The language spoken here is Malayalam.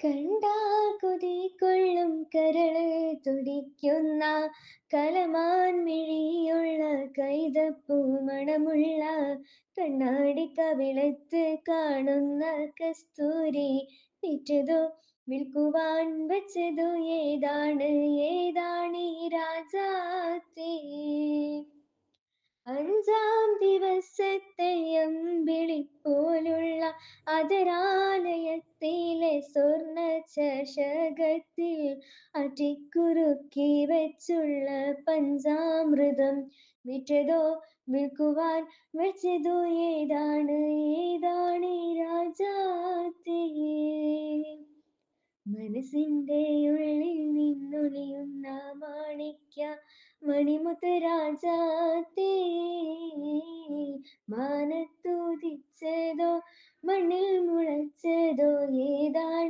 കണ്ടാൽ കൊതികൊള്ളും കരള് തുടിക്കുന്ന കലമാൻ മിഴിയുള്ള കൈതപ്പൂ മണമുള്ള കണ്ണാടി കവിളത്ത് കാണുന്ന കസ്തൂരി വിറ്റതോ വിൽക്കുവാൻ വച്ചതു ഏതാണ് ഏതാണീ രാജാത്തേ. അഞ്ചാം ദിവസത്തെ അമ്പിളിപ്പോലുള്ള അതരാലയത്തിലെ സ്വർണ്ണ ചഷകത്തിൽ അറ്റിക്കുറുക്കി വെച്ചുള്ള പഞ്ചാമൃതം വിറ്റതോ വിൽക്കുവാൻ വെച്ചതോ ഏതാണ് ഏതാണ് രാജാത്തേ. മനസ്സിന്റെ ഉള്ളിൽ നിന്നൊളിയുന്ന മാണിക്യ മണിമുത്ത് രാജാത്തേ. മാനത്തുദിച്ചതോ മണ്ണിൽ മുളച്ചതോ ഏതാ